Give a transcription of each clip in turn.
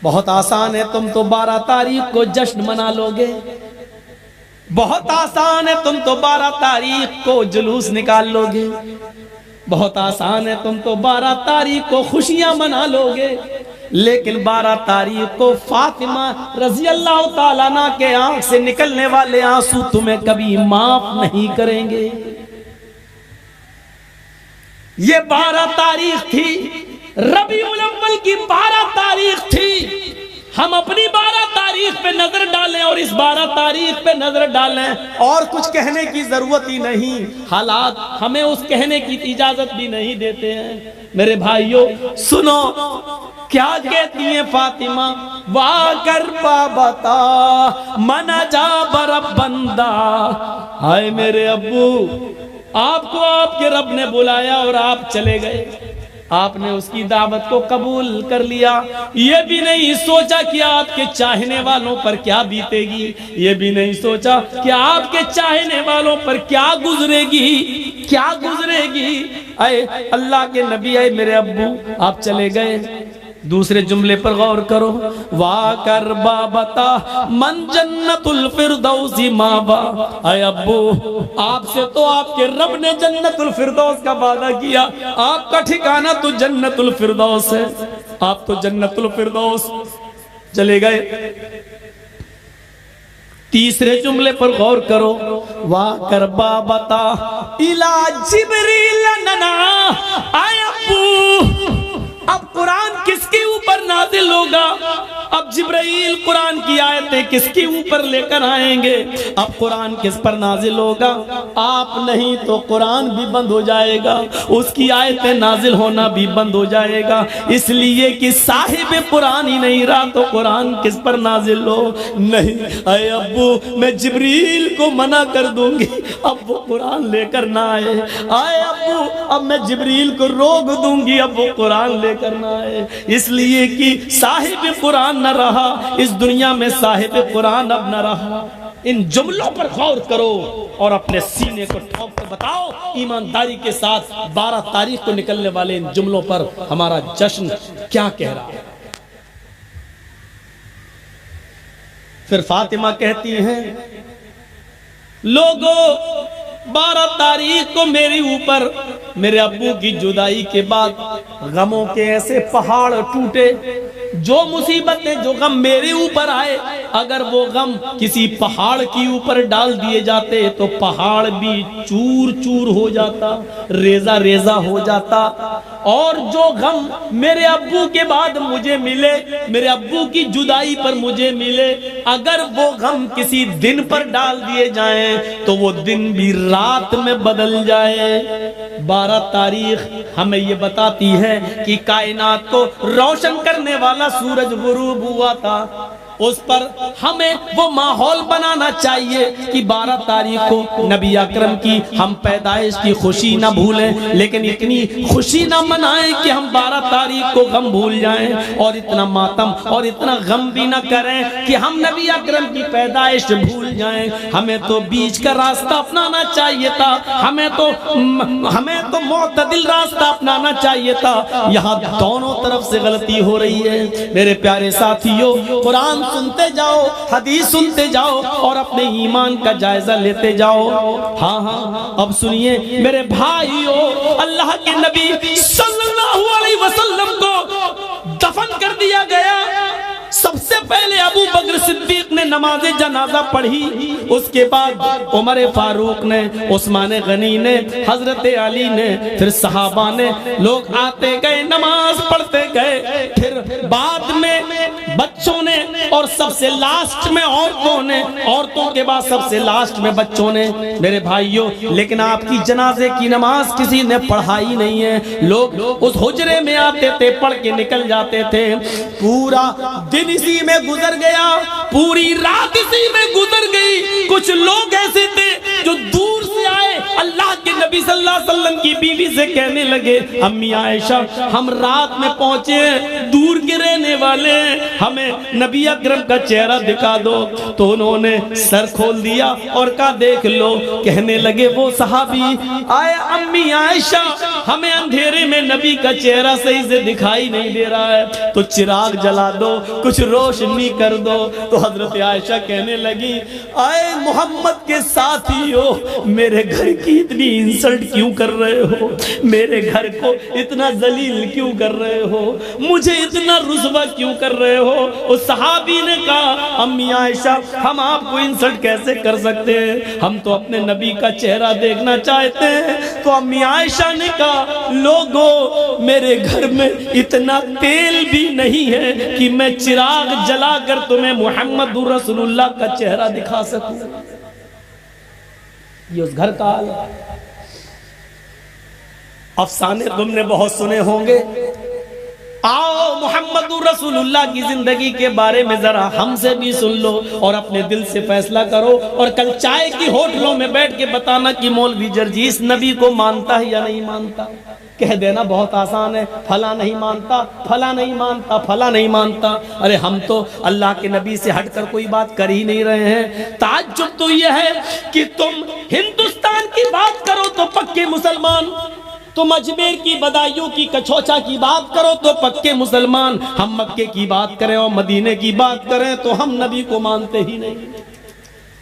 بہت آسان ہے، تم تو 12 تاریخ کو جشن منا لو گے، بہت آسان ہے، تم تو 12 تاریخ کو جلوس نکال لو گے، بہت آسان ہے، تم تو 12 تاریخ کو خوشیاں منا لو گے، لیکن 12 تاریخ کو فاطمہ رضی اللہ تعالیٰ عنہ کے آنکھ سے نکلنے والے آنسو تمہیں کبھی معاف نہیں کریں گے۔ یہ 12 تاریخ تھی، ربیع الاول کی 12 تاریخ تھی۔ ہم اپنی 12 تاریخ پہ نظر ڈالیں اور اس 12 تاریخ پہ نظر ڈالیں، اور کچھ کہنے کی ضرورت ہی نہیں، حالات ہمیں اس کہنے کی اجازت بھی نہیں دیتے ہیں۔ میرے بھائیوں سنو کیا کہتی ہیں فاطمہ، وا کر بابتا منا جا برب بندہ، ہائے میرے ابو، آپ کو آپ کے رب نے بلایا اور آپ چلے گئے، آپ نے اس کی دعوت کو قبول کر لیا، یہ بھی نہیں سوچا کہ آپ کے چاہنے والوں پر کیا بیتے گی، یہ بھی نہیں سوچا کہ آپ کے چاہنے والوں پر کیا گزرے گی، کیا گزرے گی۔ اے اللہ کے نبی، اے میرے ابو، آپ چلے گئے۔ دوسرے جملے پر غور کرو، وا کر بابتا من جنت الفردوس مابا، اے ابو آپ سے تو آپ کے رب نے جنت الفردوس کا وعدہ کیا، آپ کا ٹھکانہ تو جنت الفردوس ہے، آپ تو جنت الفردوس چلے گئے۔ تیسرے جملے پر غور کرو، وا کر بابتا الا جبریل ننا، اے ابو اب قرآن کس کے اوپر نازل ہوگا، اب جبرائیل قرآن کی آیتیں کس کے اوپر لے کر آئیں گے، اب قرآن کس پر نازل ہوگا، آپ نہیں تو قرآن بھی بند ہو جائے گا، اس کی آیتیں نازل ہونا بھی بند ہو جائے گا، اس لیے کہ صاحب قرآن ہی نہیں رہا تو قرآن کس پر نازل ہو۔ نہیں اے ابو میں جبریل کو منع کر دوں گی، اب وہ قرآن لے کر نہ آئے، اے ابو اب میں جبریل کو روک دوں گی، اب وہ قرآن لے کرنا ہے، اس لیے کہ صاحب قرآن نہ رہا اس دنیا میں، صاحب قرآن اب نہ رہا۔ ان جملوں پر غور کرو اور اپنے سینے کو ٹھونک کر بتاؤ ایمانداری کے ساتھ 12 تاریخ کو نکلنے والے ان جملوں پر ہمارا جشن کیا کہہ رہا ہے۔ پھر فاطمہ کہتی ہیں، لوگوں 12 تاریخ کو میرے اوپر میرے ابو کی جدائی کے بعد غموں کے ایسے پہاڑ ٹوٹے، جو مصیبتیں جو غم میرے اوپر آئے، اگر وہ غم کسی پہاڑ کی اوپر ڈال دیے جاتے تو پہاڑ بھی چور چور ہو جاتا، ریزہ ریزہ ہو جاتا، اور جو غم میرے ابو کے بعد مجھے ملے، میرے ابو کی جدائی پر مجھے ملے، اگر وہ غم کسی دن پر ڈال دیے جائیں تو وہ دن بھی رات میں بدل جائے۔ 12 تاریخ ہمیں یہ بتاتی ہے کہ کائنات کو روشن کرنے والا سورج غروب ہوا تھا، اس پر ہمیں وہ ماحول بنانا چاہیے کہ 12 تاریخ کو نبی اکرم کی ہم پیدائش کی خوشی نہ بھولیں، لیکن اتنی خوشی نہ منائیں کہ ہم 12 تاریخ کو غم بھول جائیں، اور اتنا ماتم اور اتنا غم بھی نہ کریں کہ ہم نبی اکرم کی پیدائش بھول جائیں۔ ہمیں تو بیچ کا راستہ اپنانا چاہیے تھا، ہمیں تو معتدل راستہ اپنانا چاہیے تھا، یہاں دونوں طرف سے غلطی ہو رہی ہے۔ میرے پیارے ساتھیوں، قرآن سنتے جاؤ، حدیث سنتے جاؤ اور اپنے ایمان کا جائزہ لیتے جاؤ۔ ہاں اب سنیے میرے بھائیوں، اللہ کے نبی صلی اللہ علیہ وسلم کو دفن کر دیا گیا، سب سے پہلے ابو بکر صدیق نے نماز جنازہ پڑھی، اس کے بعد عمر فاروق نے، عثمان غنی نے، حضرت علی نے، پھر صحابہ نے، لوگ آتے گئے نماز پڑھتے گئے، پھر بعد میں بچوں نے، اور سب سے لاسٹ میں عورتوں نے، عورتوں کے بعد سب سے لاسٹ میں بچوں نے۔ میرے بھائیوں لیکن آپ کی جنازے کی نماز کسی نے پڑھائی نہیں ہے، لوگ اس حجرے میں آتے تھے، پڑھ کے نکل جاتے تھے، پورا دن اسی میں گزر گیا، پوری رات اسی میں گزر گئی۔ کچھ لوگ ایسے تھے جو دور سے آئے، اللہ کے نبی صلی اللہ علیہ وسلم کی بیوی سے کہنے لگے، امی عائشہ ہم رات میں پہنچے ہیں، دور کے رہنے والے ہیں, ہمیں نبی اکرم کا چہرہ دکھا دو. تو انہوں نے سر کھول دیا اور کہا دیکھ لو. کہنے لگے وہ صحابی, آئے امی عائشہ ہمیں اندھیرے میں نبی کا چہرہ صحیح سے دکھائی نہیں دے رہا ہے, تو چراغ جلا دو, کچھ روشنی کر دو. تو حضرت عائشہ کہنے لگی آئے محمد کے ساتھی ہو, میرے گھر کی اتنی انسلٹ کیوں کر رہے ہو, میرے گھر کو اتنا ذلیل کیوں کر رہے ہو, مجھے اتنا رسوا کیوں کر رہے ہو. اس صحابی نے کہا امی عائشہ ہم آپ کو انسلٹ کیسے کر سکتے ہیں, ہم تو اپنے نبی کا چہرہ دیکھنا چاہتے ہیں. تو امی عائشہ نے کہا لوگوں میرے گھر میں اتنا تیل بھی نہیں ہے کہ میں چراغ جلا کر تمہیں محمد رسول اللہ کا چہرہ دکھا سکوں. یہ اس گھر کا حال ہے. افسانے تم نے بہت سنے ہوں گے. آؤ محمد رسول اللہ کی زندگی کے بارے میں ذرا ہم سے بھی سن لو اور اپنے دل سے فیصلہ کرو, اور کل چائے کی ہوٹلوں میں بیٹھ کے بتانا کہ مولوی جرجیس نبی کو مانتا ہے یا نہیں مانتا. کہہ دینا بہت آسان ہے, پھلا نہیں مانتا, پھلا نہیں مانتا, پھلا نہیں مانتا. ارے ہم تو اللہ کے نبی سے ہٹ کر کوئی بات کر ہی نہیں رہے ہیں. تعجب تو یہ ہے کہ تم ہندوستان کی بات کرو تو پکے مسلمان, تم اجمیر کی بدایوں کی کچھوچا کی بات کرو تو پکے مسلمان, ہم مکے کی بات کریں اور مدینے کی بات کریں تو ہم نبی کو مانتے ہی نہیں.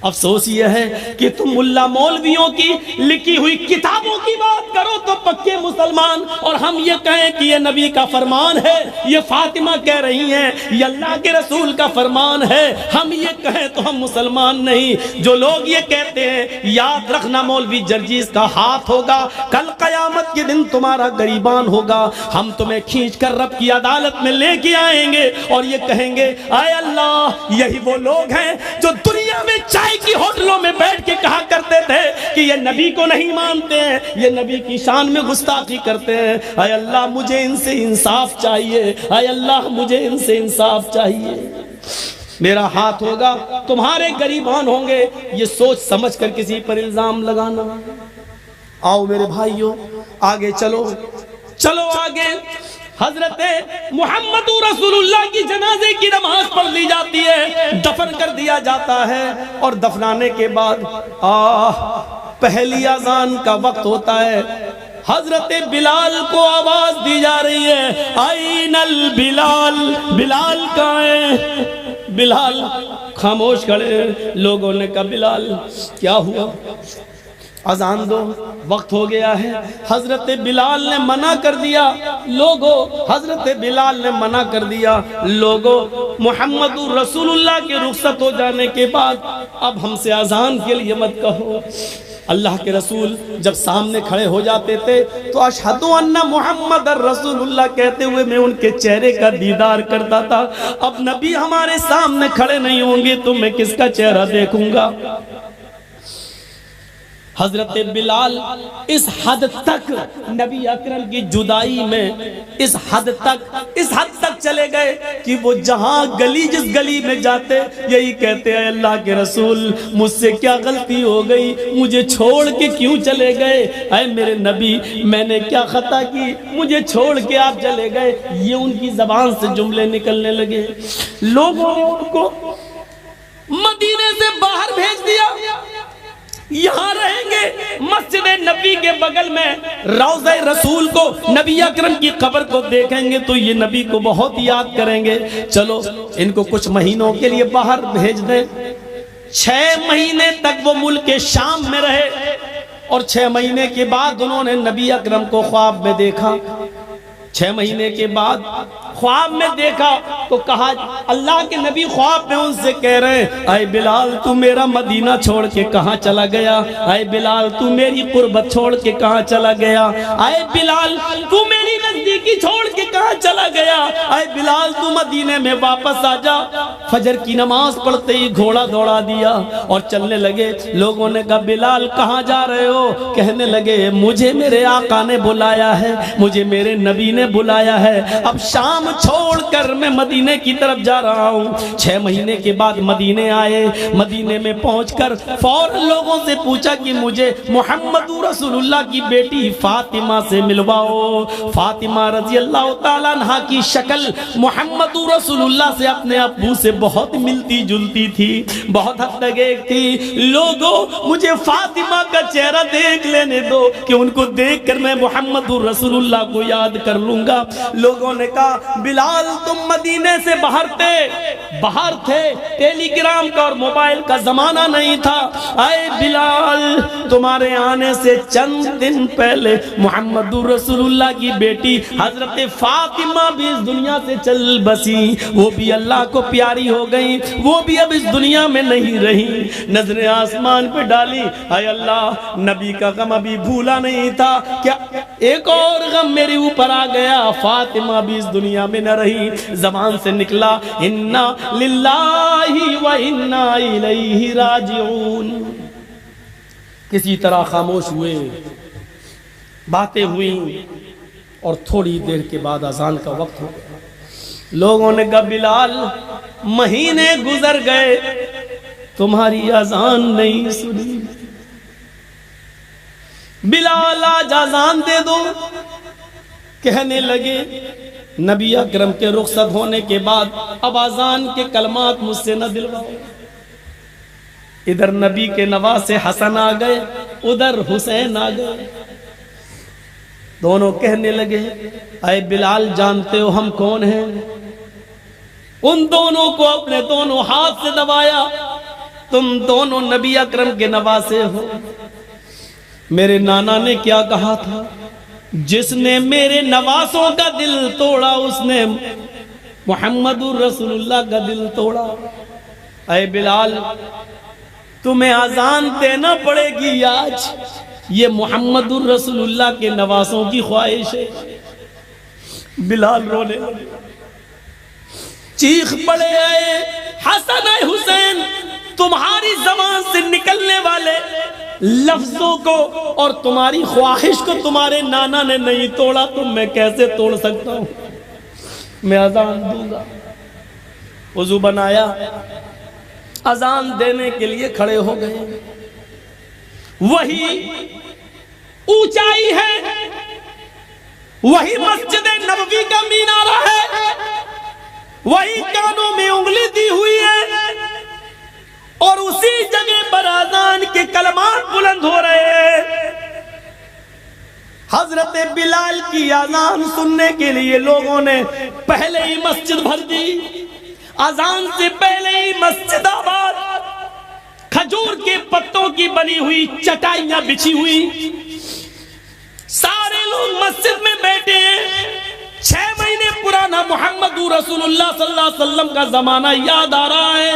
افسوس یہ ہے کہ تم ملا مولویوں کی لکھی ہوئی کتابوں کی بات کرو تو پکے مسلمان, اور ہم یہ کہیں کہ یہ نبی کا فرمان ہے, یہ فاطمہ کہہ رہی ہیں یہ اللہ کے رسول کا فرمان ہے, ہم یہ کہیں تو ہم مسلمان نہیں. جو لوگ یہ کہتے ہیں یاد رکھنا مولوی جرجیس کا ہاتھ ہوگا, کل قیامت کے دن تمہارا گریبان ہوگا, ہم تمہیں کھینچ کر رب کی عدالت میں لے کے آئیں گے اور یہ کہیں گے اے اللہ یہی وہ لوگ ہیں جو دنیا میں چاہے کی ہوٹلوں میں بیٹھ کے کہا کرتے تھے کہ یہ نبی کو نہیں مانتے ہیں, یہ نبی کی شان میں گستاخی کرتے ہیں. اے اللہ مجھے ان سے انصاف چاہیے, اے اللہ مجھے ان سے انصاف چاہیے. میرا ہاتھ ہوگا تمہارے گریبان ہوں گے, یہ سوچ سمجھ کر کسی پر الزام لگانا. آؤ میرے بھائیوں آگے چلو, چلو آگے. حضرت محمد رسول اللہ کی جنازے کی نماز پڑھ لی جاتی ہے, دفن کر دیا جاتا ہے, اور دفنانے کے بعد پہلی اذان کا وقت ہوتا ہے. حضرت بلال کو آواز دی جا رہی ہے آئین البلال, بلال کہاں ہے؟ بلال خاموش کھڑے. لوگوں نے کہا بلال کیا ہوا, اذان دو, وقت ہو گیا ہے. حضرت بلال نے منع کر دیا. لوگوں حضرت بلال نے منع کر دیا. لوگوں محمد رسول اللہ کے رخصت ہو جانے کے بعد اب ہم سے اذان کے لیے مت کہو. اللہ کے رسول جب سامنے کھڑے ہو جاتے تھے تو اشہد ان محمد رسول اللہ کہتے ہوئے میں ان کے چہرے کا دیدار کرتا تھا. اب نبی ہمارے سامنے کھڑے نہیں ہوں گے تو میں کس کا چہرہ دیکھوں گا. حضرت بلال اس حد تک نبی اکرم کی جدائی میں اس حد تک چلے گئے کہ وہ جہاں گلی جس گلی میں جاتے یہی کہتے ہیں اللہ کے رسول مجھ سے کیا غلطی ہو گئی, مجھے چھوڑ کے کیوں چلے گئے, اے میرے نبی میں نے کیا خطا کی, مجھے چھوڑ کے آپ چلے گئے. یہ ان کی زبان سے جملے نکلنے لگے. لوگوں نے ان کو مدینے سے باہر بھیج دیا, یہاں رہیں گے مسجد نبی کے بغل میں روضہ رسول کو, نبی اکرم کی قبر کو دیکھیں گے تو یہ نبی کو بہت یاد کریں گے. چلو ان کو کچھ مہینوں کے لیے باہر بھیج دیں. 6 مہینے تک وہ ملک شام میں رہے, اور 6 مہینے کے بعد انہوں نے نبی اکرم کو خواب میں دیکھا. 6 مہینے کے بعد خواب میں دیکھا تو کہا, اللہ کے نبی خواب میں ان سے کہہ رہے ہیں اے بلال تو میرا مدینہ چھوڑ کے کہاں چلا گیا, اے بلال تو میری قربت چھوڑ کے کہاں چلا گیا, اے بلال تو میری نزدیکی چھوڑ کے کہاں چلا گیا, اے بلال تو مدینے میں واپس آ جا. فجر کی نماز پڑھتے ہی گھوڑا دوڑا دیا اور چلنے لگے. لوگوں نے کہا بلال کہاں جا رہے ہو؟ کہنے لگے مجھے میرے آقا نے بلایا ہے, مجھے میرے نبی نے بلایا ہے, اب شام چھوڑ کر میں مدینے کی طرف جا رہا ہوں۔ 6 مہینے کے بعد مدینے آئے، مدینے میں پہنچ کر فوراً لوگوں سے پوچھا کہ مجھے محمد رسول اللہ کی بیٹی فاطمہ سے ملواؤ۔ فاطمہ رضی اللہ تعالیٰ عنہ کی شکل محمد رسول اللہ سے اپنے ابو سے بہت ملتی جلتی تھی، بہت حد تک ایک تھی۔ لوگوں مجھے فاطمہ کا چہرہ دیکھ لینے دو کہ ان کو دیکھ کر میں محمد رسول اللہ کو یاد کر لوں گا۔ لوگوں نے کہا بلال تم مدینے سے باہر تھے، ٹیلی گرام کا اور موبائل کا زمانہ نہیں تھا۔ اے بلال تمہارے آنے سے چند دن پہلے محمد رسول اللہ کی بیٹی حضرت فاطمہ بھی اس دنیا سے چل بسی، وہ بھی اللہ کو پیاری ہو گئی، وہ بھی اب اس دنیا میں نہیں رہی۔ نظریں آسمان پہ ڈالی، اے اللہ نبی کا غم ابھی بھولا نہیں تھا، کیا ایک اور غم میرے اوپر آ گیا؟ فاطمہ بھی اس دنیا میں نہ رہی۔ زبان سے نکلا انا للہ و انا الیہ راجعون۔ کسی طرح خاموش ہوئے، باتیں ہوئیں، اور تھوڑی دیر کے بعد اذان کا وقت ہو گیا۔ لوگوں نے کہا بلال مہینے گزر گئے تمہاری اذان نہیں سنی، بلال آج اذان دے دو۔ کہنے لگے نبی اکرم کے رخصت ہونے کے بعد اب اذان کے کلمات مجھ سے نہ دلواؤ۔ ادھر نبی کے نواسے حسن آ گئے، ادھر حسین آ گئے۔ دونوں کہنے لگے اے بلال جانتے ہو ہم کون ہیں؟ ان دونوں کو اپنے دونوں ہاتھ سے دبایا، تم دونوں نبی اکرم کے نواسے ہو۔ میرے نانا نے کیا کہا تھا؟ جس نے میرے نواسوں کا دل توڑا اس نے محمد رسول اللہ کا دل توڑا۔ اے بلال تمہیں اذان دینا پڑے گی آج، یہ محمد رسول اللہ کے نواسوں کی خواہش ہے۔ بلال رونے لگے، چیخ پڑے آئے حسن اے حسین تمہاری زبان سے نکلنے والے لفظوں کو اور تمہاری خواہش کو تمہارے نانا نے نہیں توڑا تو میں کیسے توڑ سکتا ہوں؟ میں اذان دوں گا۔ وضو بنایا، اذان دینے کے لیے کھڑے ہو گئے۔ وہی اونچائی ہے، وہی مسجد نبوی کا مینارہ ہے، وہی کانوں میں انگلی دی ہوئی ہے، اور اسی جگہ پر اذان کے کلمات بلند ہو رہے ہیں۔ حضرت بلال کی اذان سننے کے لیے لوگوں نے پہلے ہی مسجد بھر دی۔ اذان سے پہلے ہی مسجد آباد، کھجور کے پتوں کی بنی ہوئی چٹائیاں بچھی ہوئی، سارے لوگ مسجد میں بیٹھے ہیں۔ 6 مہینے پرانا محمد رسول اللہ صلی اللہ علیہ وسلم کا زمانہ یاد آ رہا ہے۔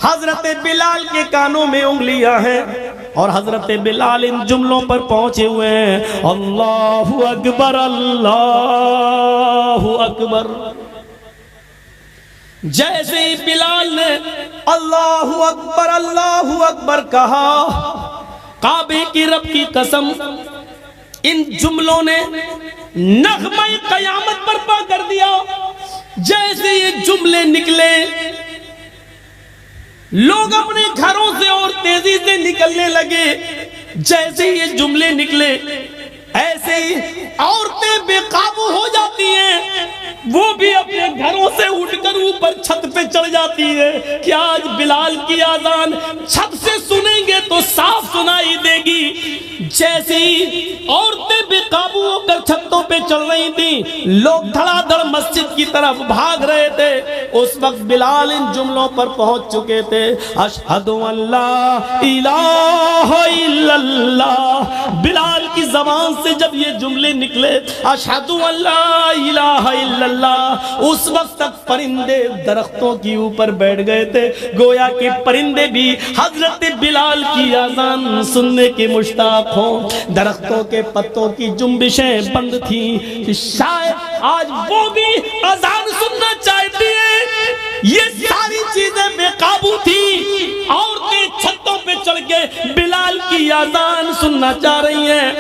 حضرت بلال کے کانوں میں انگلیاں ہیں اور حضرت بلال ان جملوں پر پہنچے ہوئے ہیں، اللہ اکبر اللہ اکبر۔ جیسے ہی بلال نے اللہ اکبر کہا، کعبے کی رب کی قسم ان جملوں نے نغمہ قیامت برپا کر دیا۔ جیسے یہ جملے نکلے لوگ اپنے گھروں سے اور تیزی سے نکلنے لگے۔ جیسے یہ جملے نکلے ایسے ہی عورتیں بے قابو ہو جاتی ہیں، وہ بھی اپنے گھروں سے اٹھ کر اوپر چھت پہ چڑھ جاتی ہے کہ آج بلال کی اذان چھت سے سنیں گے تو صاف سنائی دے گی۔ جیسے ہی عورتیں بے قابو ہو کر چھتوں پہ چڑھ رہی تھیں، لوگ دھڑا دھڑ مسجد کی طرف بھاگ رہے تھے۔ اس وقت بلال ان جملوں پر پہنچ چکے تھے، اشہد ان لا الہ الا اللہ۔ بلال کی زبان سے جب یہ جملے نکلے اشہد ان لا الہ الا اللہ، اس وقت تک پرندے درختوں کی اوپر بیٹھ گئے تھے، گویا کہ پرندے بھی حضرت بلال کی اذان سننے کے مشتاق ہوں۔ درختوں کے پتوں کی جنبشیں بند تھیں کہ شاید آج وہ بھی اذان سننا چاہتی ہیں۔ یہ ساری چیزیں بے قابو تھی، عورتیں چھتوں پہ چڑھ کے بلال کی کی اذان سننا چاہ رہی ہیں،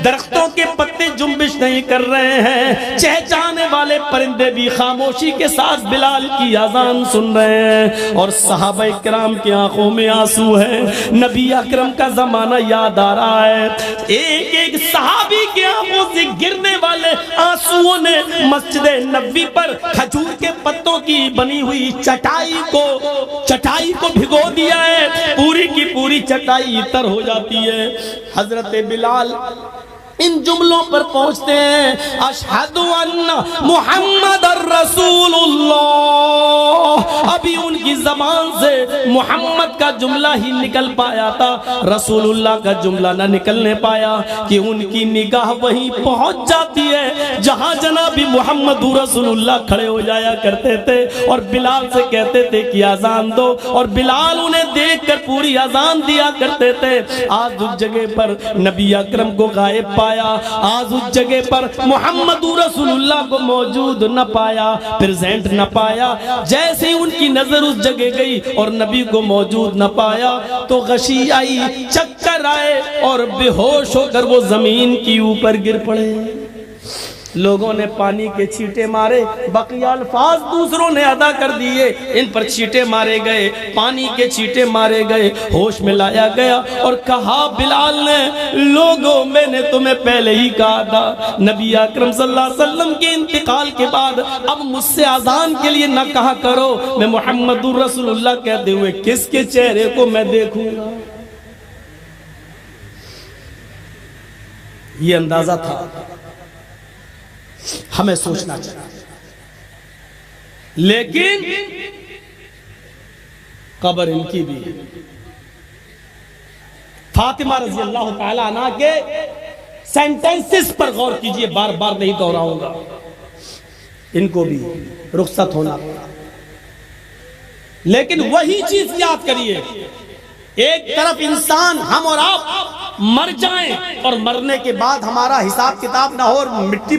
درختوں کے پتے جنبش نہیں کر رہے ہیں، چہچانے والے پرندے بھی خاموشی کے ساتھ بلال کی اذان سن رہے ہیں، اور صحابہ کرام کی آنکھوں میں آنسو ہے۔ نبی اکرم کا زمانہ یاد آ رہا ہے، ایک ایک صحابی کی آنکھوں سے گرنے والے آنسوؤں نے مسجد نبوی پر کھجور کے پتوں کی بنی ہوئی چٹائی کو بھگو دیا ہے، پوری کی پوری چٹائی تر ہو جاتی ہے۔ حضرت بلال ان جملوں پر پہنچتے ہیں، اشہد ان محمد الرسول اللہ، ابھی ان کی زبان سے محمد کا جملہ ہی نکل پایا تھا، رسول اللہ کا جملہ نہ نکلنے پایا کہ ان کی نگاہ وہیں پہنچ جاتی ہے جہاں جناب محمد رسول اللہ کھڑے ہو جایا کرتے تھے، اور بلال سے کہتے تھے کہ اذان دو، اور بلال انہیں دیکھ کر پوری اذان دیا کرتے تھے۔ آج اس جگہ پر نبی اکرم کو غائب پایا، آج اس جگہ پر محمد رسول اللہ کو موجود نہ پایا، پریزنٹ نہ پایا۔ جیسے ہی ان کی نظر اس جگہ گئی اور نبی کو موجود نہ پایا تو غشی آئی، چکر آئے، اور بے ہوش ہو کر وہ زمین کی اوپر گر پڑے۔ لوگوں نے پانی کے چھینٹے مارے، بقیہ الفاظ دوسروں نے ادا کر دیے، ان پر چھینٹے مارے گئے، پانی کے چھینٹے مارے گئے، ہوش میں لایا گیا اور کہا بلال نے، لوگوں میں نے تمہیں پہلے ہی کہا تھا، نبی اکرم صلی اللہ علیہ وسلم کے انتقال کے بعد اب مجھ سے اذان کے لیے نہ کہا کرو، میں محمد رسول اللہ کہتے ہوئے کس کے چہرے کو میں دیکھوں گا۔ یہ اندازہ تھا، ہمیں سوچنا چاہیے، لیکن قبر ان کی بھی۔ فاطمہ رضی اللہ تعالی عنہ کے سینٹنسز پر غور کیجئے، بار بار نہیں دہراؤں گا، ان کو بھی رخصت ہونا پڑا، لیکن وہی چیز یاد کریے، ایک طرف انسان ہم اور آپ مر جائیں اور مرنے کے بعد ہمارا حساب کتاب نہ ہو اور مٹی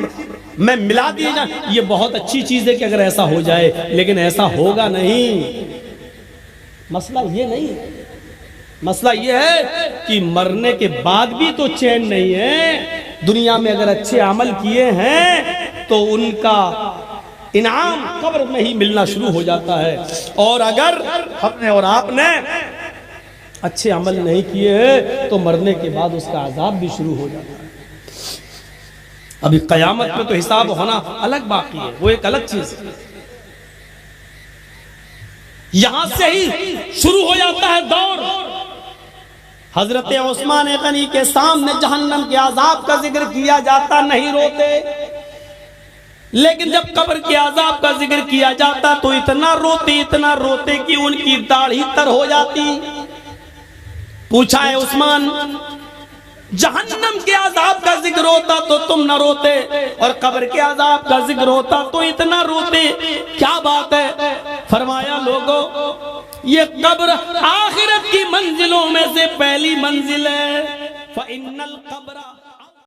میں ملا دیے جائیں، یہ بہت اچھی چیز ہے کہ اگر ایسا ہو جائے، لیکن ایسا ہوگا نہیں۔ مسئلہ یہ نہیں ہے، مسئلہ یہ ہے کہ مرنے کے بعد بھی تو چین نہیں ہے۔ دنیا میں اگر اچھے عمل کیے ہیں تو ان کا انعام قبر میں ہی ملنا شروع ہو جاتا ہے، اور اگر ہم نے اور آپ نے اچھے عمل نہیں کیے ہیں تو مرنے کے بعد اس کا عذاب بھی شروع ہو جاتا ہے۔ ابھی قیامت میں تو حساب ہونا الگ باقی ہے، وہ ایک الگ چیز ہے۔ یہاں سے ہی شروع ہو جاتا ہے دور۔ حضرت عثمان غنی کے سامنے جہنم کے عذاب کا ذکر کیا جاتا نہیں روتے، لیکن جب قبر کے عذاب کا ذکر کیا جاتا تو اتنا روتے کہ ان کی داڑھی تر ہو جاتی۔ پوچھا ہے عثمان، جہنم کے عذاب کا ذکر ہوتا تو تم نہ روتے، اور قبر کے عذاب کا ذکر ہوتا تو اتنا روتے، کیا بات ہے؟ فرمایا لوگوں، یہ قبر آخرت کی منزلوں میں سے پہلی منزل ہے، فَإِنَّ الْقَبْرَ